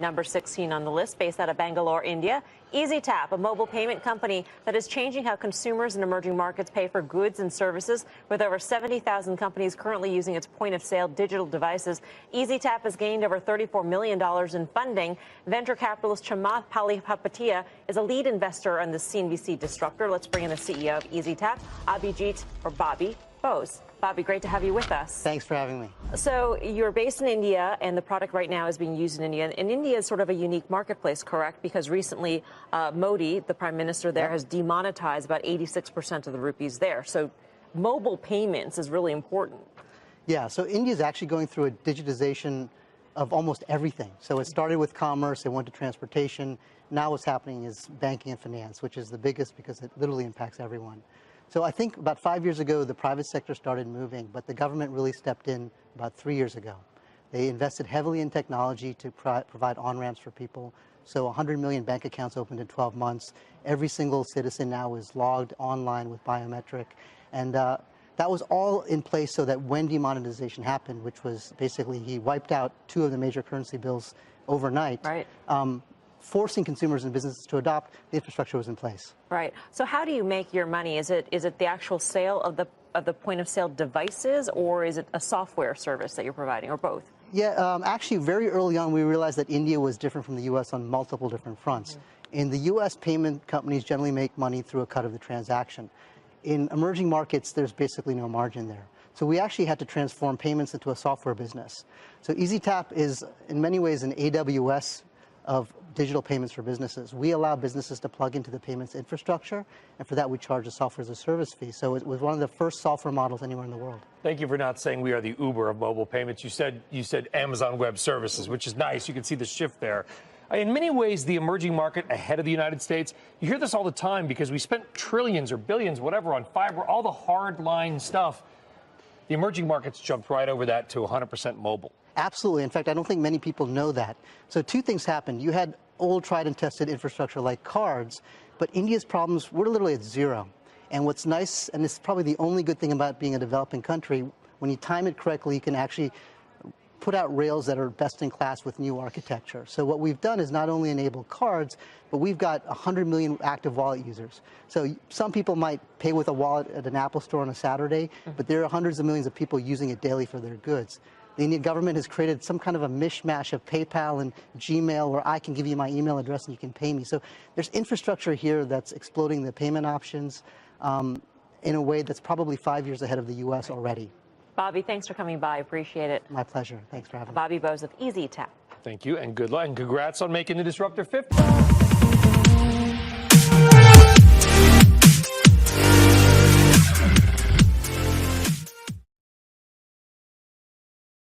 Number 16 on the list, based out of Bangalore, India, EZETAP, a mobile payment company that is changing how consumers in emerging markets pay for goods and services. With over 70,000 companies currently using its point-of-sale digital devices, EZETAP has gained over $34 million in funding. Venture capitalist Chamath Palihapitiya is a lead investor in the CNBC disruptor. Let's bring in the CEO of EZETAP, Abhijit, or Bobby Bose. Bobby, great to have you with us. Thanks for having me. So you're based in India, and the product right now is being used in India. And India is sort of a unique marketplace, correct? Because recently Modi, the prime minister there, has demonetized about 86% of the rupees there. So mobile payments is really important. Yeah, so India is actually going through a digitization of almost everything. So it started with commerce, it went to transportation. Now what's happening is banking and finance, which is the biggest because it literally impacts everyone. So I think about 5 years ago, the private sector started moving, but the government really stepped in about 3 years ago. They invested heavily in technology to provide on-ramps for people. So 100 million bank accounts opened in 12 months. Every single citizen now is logged online with biometric. And that was all in place so that when demonetization happened, which was basically he wiped out 2 of the major currency bills overnight, right. Forcing consumers and businesses to adopt, the infrastructure was in place. Right. So how do you make your money? Is it the actual sale of the point-of-sale devices, or is it a software service that you're providing, or both? Yeah, actually, very early on, we realized that India was different from the U.S. on multiple different fronts. In the U.S., payment companies generally make money through a cut of the transaction. In emerging markets, there's basically no margin there. So we actually had to transform payments into a software business. So EZETAP is, in many ways, an AWS of digital payments for businesses. We allow businesses to plug into the payments infrastructure, and for that we charge a software as a service fee. So it was one of the first software models anywhere in the world. Thank you for not saying we are the Uber of mobile payments. You said Amazon Web Services, which is nice. You can see the shift there. In many ways, the emerging market ahead of the United States. You hear this all the time because we spent trillions or billions, whatever, on fiber, all the hard line stuff. The emerging markets jumped right over that to 100% mobile. Absolutely. In fact, I don't think many people know that. So 2 things happened. You had old, tried and tested infrastructure like cards, but India's problems were literally at 0. And what's nice, and this is probably the only good thing about being a developing country, when you time it correctly, you can actually put out rails that are best in class with new architecture. So what we've done is not only enable cards, but we've got 100 million active wallet users. So some people might pay with a wallet at an Apple store on a Saturday, but there are hundreds of millions of people using it daily for their goods. The Indian government has created some kind of a mishmash of PayPal and Gmail where I can give you my email address and you can pay me. So there's infrastructure here that's exploding the payment options in a way that's probably 5 years ahead of the U.S. already. Bobby, thanks for coming by. Appreciate it. My pleasure. Thanks for having me. Bobby Bose of EZETAP. Thank you, and good luck, and congrats on making the Disruptor 50.